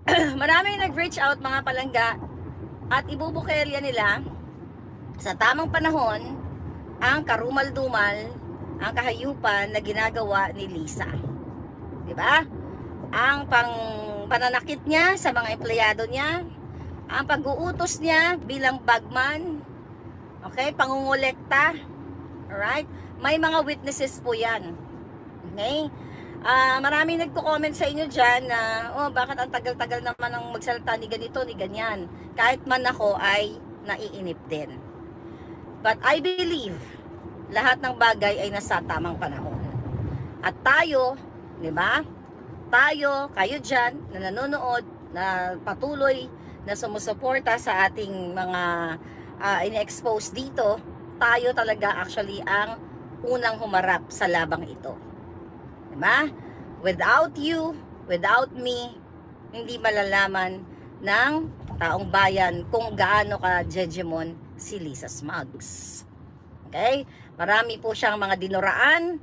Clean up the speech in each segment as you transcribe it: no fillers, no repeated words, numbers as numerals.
Maraming nag-reach out mga palangga at ibubukelya nila sa tamang panahon ang karumal-dumal, ang kahayupan na ginagawa ni Lisa. 'Di ba? Ang pananakit niya sa mga empleyado niya, ang pag-uutos niya bilang bagman, okay, pangungulekta, alright? May mga witnesses po 'yan. Okay? Maraming nagko-comment sa inyo dyan na, oh, bakit ang tagal-tagal naman ng magsalita ni ganito, ni ganyan. Kahit man ako ay naiinip din. But I believe, lahat ng bagay ay nasa tamang panahon. At tayo, di ba? Tayo, kayo dyan, na nanonood, na patuloy na sumusuporta sa ating mga in-expose dito, tayo talaga actually ang unang humarap sa labang ito. Diba? Without you, without me, hindi malalaman ng taong bayan kung gaano ka hegemon si Lisa Smugs. Okay? Marami po siyang mga dinuraan,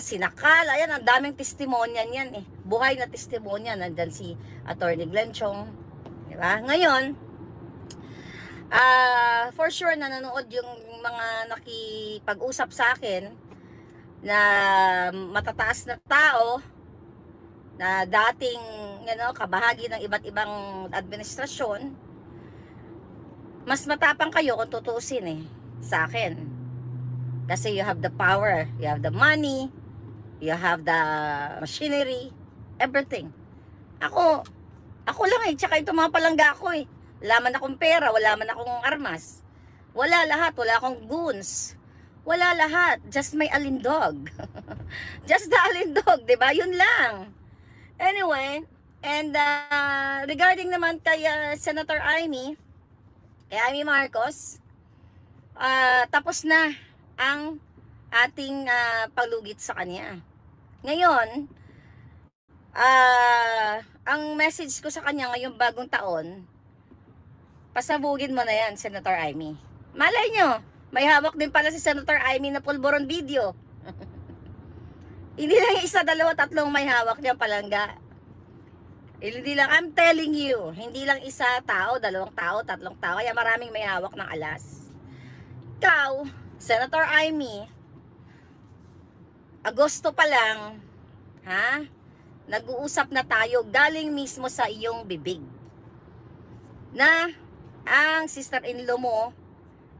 sinakal. Ayan, ang daming testimonyan yan eh. Buhay na testimonyan. Nandyan si Attorney Glenn Chong. Diba? Ngayon, for sure nanonood yung mga nakipag-usap sa akin na matataas na tao na dating kabahagi ng iba't ibang administrasyon. Mas matapang kayo kung tutuusin sa akin, kasi you have the power, you have the money, you have the machinery, everything. Ako lang tsaka ito mga palangga ko wala man akong pera, wala man akong armas, wala lahat, wala akong goons. Wala lahat. Just my alindog. Just the alindog, diba? Yun lang. Anyway, and regarding naman kay Senator Amy, kay Amy Marcos, tapos na ang ating paglugit sa kanya. Ngayon, ang message ko sa kanya ngayong bagong taon, pasabugin mo na yan, Senator Amy. Malay nyo, may hawak din pala si Senator Amy na pulburon video. Hindi lang isa, dalawa, tatlong may hawak niya palangga. Hindi lang, I'm telling you, hindi lang isa tao, dalawang tao, tatlong tao, kaya maraming may hawak ng alas. Ikaw, Senator Amy, Agosto pa lang, nag-uusap na tayo galing mismo sa iyong bibig na ang sister-in-law mo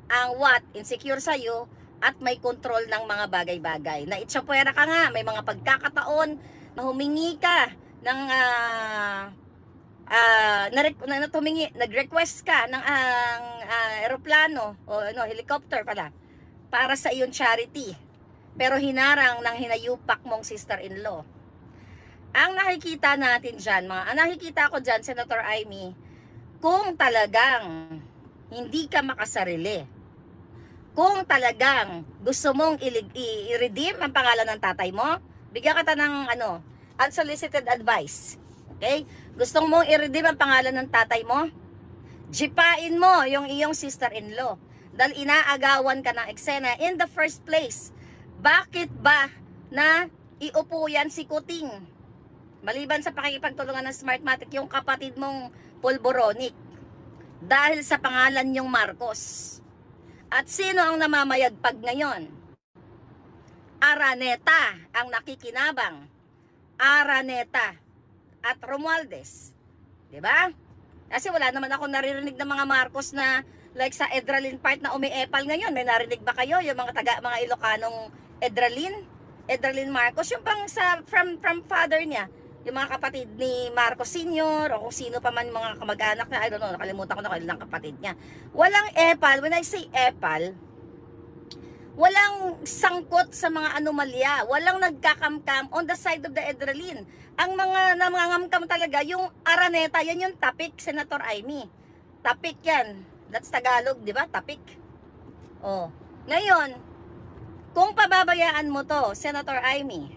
ang insecure sa'yo at may control ng mga bagay-bagay. Na itsapwera ka nga, may mga pagkakataon na humingi ka ng nag-request ka ng aeroplano o helicopter para sa iyong charity. Pero hinarang ng hinayupak mong sister-in-law. Ang nakikita natin dyan, nakikita ko dyan, Senator Amy, kung talagang hindi ka makasarili, kung talagang gusto mong i-redeem ang pangalan ng tatay mo, bigyan kita ng unsolicited advice. Okay? Gusto mong i-redeem ang pangalan ng tatay mo, jipain mo yung iyong sister-in-law. Dahil inaagawan ka ng eksena in the first place. Bakit ba na iupo yan si Kuting? Maliban sa pakikipagtulungan ng Smartmatic, yung kapatid mong Pulboronic. Dahil sa pangalan yung Marcos. At sino ang namamayagpag ngayon? Araneta ang nakikinabang. Araneta at Romualdez. Diba? Kasi wala naman ako naririnig ng mga Marcos na like sa Edralin part na umiepal ngayon. May narinig ba kayo? Yung mga mga Ilocanong Edralin Marcos, yung pang from father niya. Yung mga kapatid ni Marcos Sr. o kung sino pa man mga kamag-anak na, I don't know, nakalimutan ko na kung ilang kapatid niya. Walang epal. When I say epal, walang sangkot sa mga anomalya. Walang nagkakamkam on the side of the Edralin. Ang mga nangangamkam talaga, yung Araneta, yan yung tapik, Senator Amy. Tapik yan. That's Tagalog, di ba? Tapik. Oh. Ngayon, kung pababayaan mo to, Senator Amy,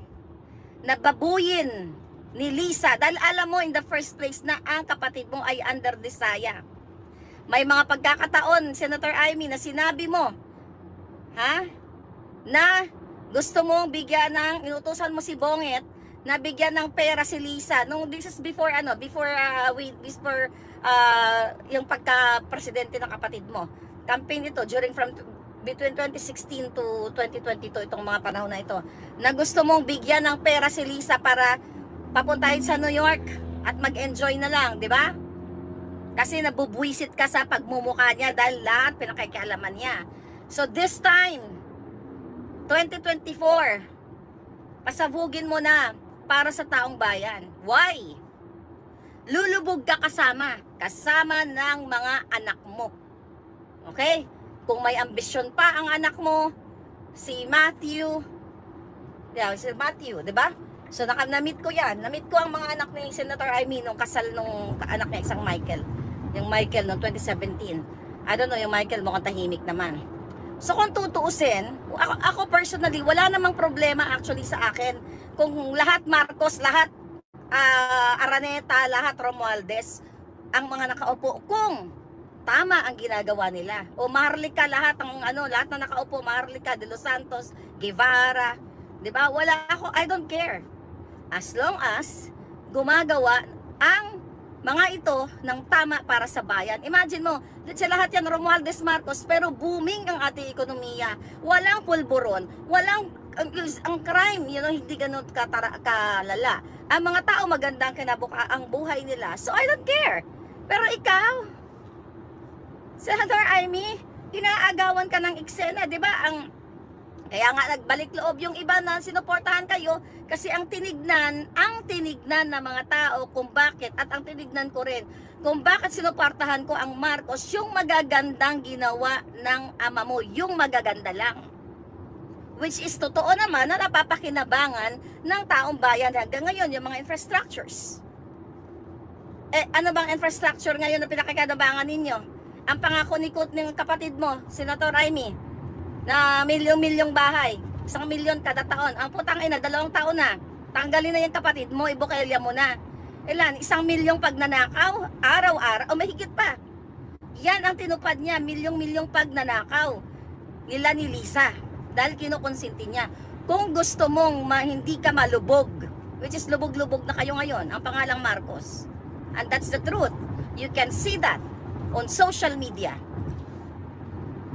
nababuyin ni Lisa, dahil alam mo in the first place na ang kapatid mo ay under desaya. May mga pagkakataon, Senator Amy, na sinabi mo, na gusto mong bigyan ng, inutusan mo si Bonget nabigyan ng pera si Lisa. Nung this is before yung pagka-presidente ng kapatid mo. Campaign ito between 2016 to 2022, itong mga panahon na ito, na gusto mong bigyan ng pera si Lisa para papuntahin sa New York at mag-enjoy na lang, di ba? Kasi nabubwisit ka sa pagmumukha niya dahil lahat pinakikialaman niya. So this time, 2024, pasabugin mo na para sa taong bayan. Why? Lulubog ka kasama ng mga anak mo. Okay? Kung may ambisyon pa ang anak mo, si Matthew, di ba? So na-meet ko yan. Na-meet ko ang mga anak ni Senator Amy nung kasal nung anak niya, isang Michael. Yung Michael noong 2017. I don't know, yung Michael mukhang tahimik naman. So kung tutuusin, ako personally, wala namang problema actually sa akin. Kung lahat Marcos, lahat Araneta, lahat Romualdez, ang mga nakaupo, kung tama ang ginagawa nila. O Maharlika, lahat na nakaupo, Maharlika, De Los Santos, Guevara, 'di ba? Wala ako, I don't care. As long as gumagawa ang mga ito ng tama para sa bayan. Imagine mo, lahat yan Romualdez, Marcos, pero booming ang ating ekonomiya. Walang pulburon, walang ang crime, hindi ganun kalala. Ang mga tao maganda ang buhay nila. So I don't care. Pero ikaw, Senator Amy, inaagawan ka ng eksena, 'di ba? Kaya nga nagbalik loob yung iba na sinuportahan kayo kasi ang tinignan ng mga tao kung bakit, at ang tinignan ko rin kung bakit sinuportahan ko ang Marcos, yung magagandang ginawa ng ama mo, yung magaganda lang. Which is totoo naman na napapakinabangan ng taong bayan hanggang ngayon, yung mga infrastructures. Ano bang infrastructure ngayon na pinakikinabangan ninyo? Ang pangako ni ng kapatid mo, Senator Amy, na milyong-milyong bahay, 1 milyon kada taon. Ang putang ina, 2 taon na. Tanggalin na yung kapatid mo, ibukelya mo na. Ilan? 1 milyong pagnanakaw, araw-araw, o mahigit pa. Yan ang tinupad niya, milyong-milyong pagnanakaw nila ni Lisa. Dahil kinukonsinti niya. Kung gusto mong hindi ka malubog, which is lubog-lubog na kayo ngayon, ang pangalang Marcos. And that's the truth. You can see that on social media.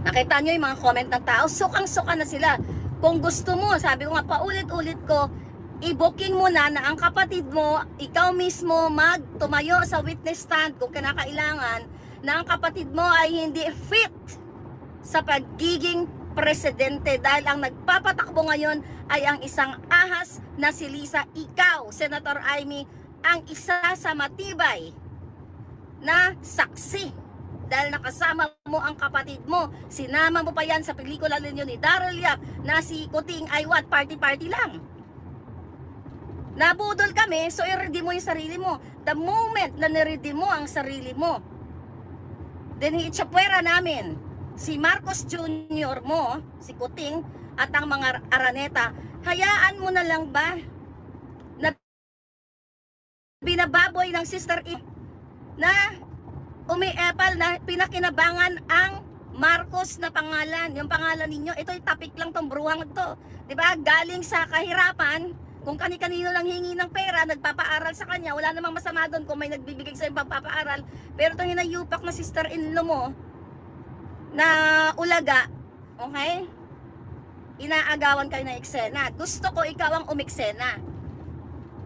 Nakita nyo yung mga comment ng tao, sukang-suka na sila. Kung gusto mo, sabi ko nga paulit-ulit ko, i-booking mo na ang kapatid mo, ikaw mismo tumayo sa witness stand kung kinakailangan na ang kapatid mo ay hindi fit sa pagiging presidente dahil ang nagpapatakbo ngayon ay ang isang ahas na si Lisa. Ikaw, Senator Amy, ang isa sa matibay na saksi. Dahil nakasama mo ang kapatid mo, sinama mo pa yan sa pelikula ninyo ni Daryl Yap na si Kuting Aywat, party-party lang. Nabudol kami, so i-ready mo yung sarili mo. The moment na niready mo ang sarili mo, then iitsapwera namin si Marcos Jr. mo, si Kuting, at ang mga Araneta, hayaan mo na lang ba na binababoy ng Sister E na umiepal na pinakinabangan ang Marcos na pangalan, yung pangalan ninyo. Ito'y topic lang tong bruhang ito. 'Di ba? Galing sa kahirapan, kung kani-kanino lang hingi ng pera, nagpapaaral sa kanya, wala namang masama doon kung may nagbibigay sa yung pagpapaaral. Pero itong hinayupak na sister-in-law mo na ulaga, okay? Inaagawan kayo ng eksena. Gusto ko ikaw ang umeksena.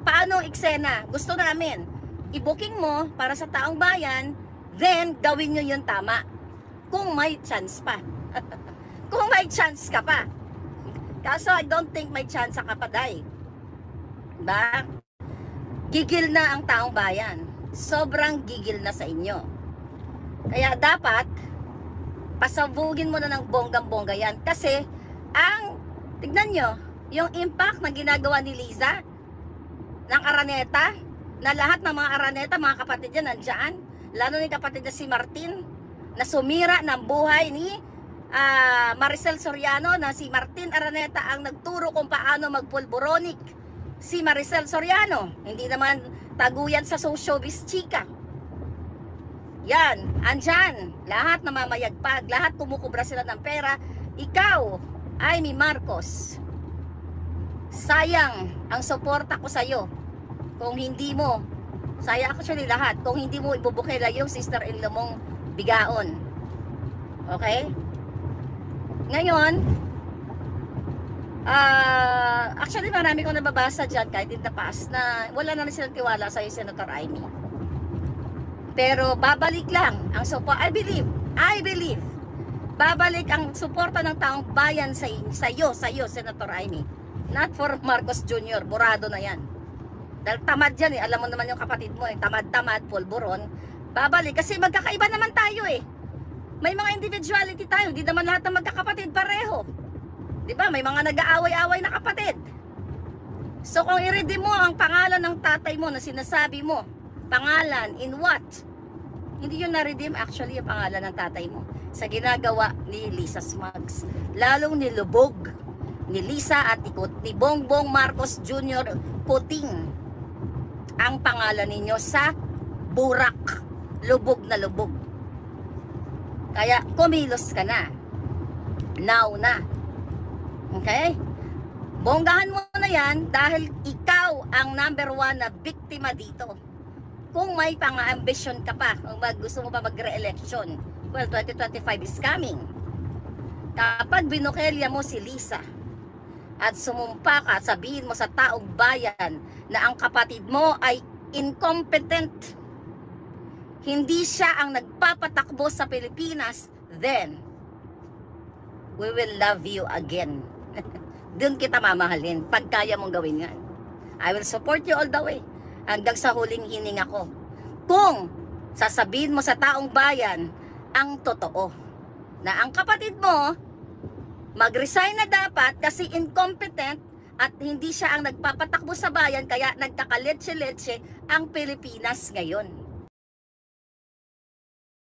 Paano eksena? Gusto namin i-booking mo para sa taong bayan, then gawin nyo yung tama. Kung may chance pa. Kung may chance ka pa. Kaso I don't think may chance ka pa, day. Diba? Gigil na ang taong bayan. Sobrang gigil na sa inyo. Kaya dapat pasabugin mo na ng bonggang-bongga yan. Kasi tignan nyo, yung impact na ginagawa ni Lisa ng Araneta, na lahat ng mga Araneta, mga kapatid yan, nandyan. Lalo ni kapatid na si Martin, na sumira ng buhay ni Maricel Soriano, na si Martin Araneta ang nagturo kung paano magpulboronic si Maricel Soriano. Hindi naman taguyan sa showbiz chika. Yan, andyan. Lahat namamayagpag, lahat kumukubra sila ng pera. Ikaw, Amy Marcos, sayang ang suporta ko sa'yo kung hindi mo, sayang actually lahat, kung hindi mo ibubukela yung sister-in-law mong bigaon. Okay? Ngayon, actually marami kong nababasa dyan kahit in the past na wala na rin silang tiwala sa'yo, Senator Amy. Pero babalik lang ang support. I believe babalik ang suporta ng taong bayan sa'yo, Senator Amy. Not for Marcos Jr. Burado na yan. Dahil tamad yan eh. Alam mo naman yung kapatid mo eh. Tamad-tamad, pulburon. Babalik. Kasi magkakaiba naman tayo eh. May mga individuality tayo. Hindi naman lahat ng magkakapatid pareho. Diba? May mga nag-aaway-aaway na kapatid. So kung i-redeem mo ang pangalan ng tatay mo na sinasabi mo, pangalan in what? Hindi yun na-redeem actually yung pangalan ng tatay mo sa ginagawa ni Lisa Smugs. Lalong nilubog ni Lisa at ni Bongbong Marcos Jr. puting ang pangalan ninyo sa burak. Lubog na lubog. Kaya kumilos ka na. Now na. Okay? Bonggahan mo na yan dahil ikaw ang number 1 na biktima dito. Kung may pang-ambisyon ka pa, kung gusto mo pa mag-re-election, well, 2025 is coming. Kapag binukelya mo si Lisa at sumumpa ka at sabihin mo sa taong bayan na ang kapatid mo ay incompetent, hindi siya ang nagpapatakbo sa Pilipinas, then we will love you again. Doon kita mamahalin pag kaya mong gawin yan. I will support you all the way hanggang sa huling hininga ko. Kung sasabihin mo sa taong bayan ang totoo na ang kapatid mo mag-resign na dapat kasi incompetent at hindi siya ang nagpapatakbo sa bayan kaya nagkakaletse-letse ang Pilipinas ngayon.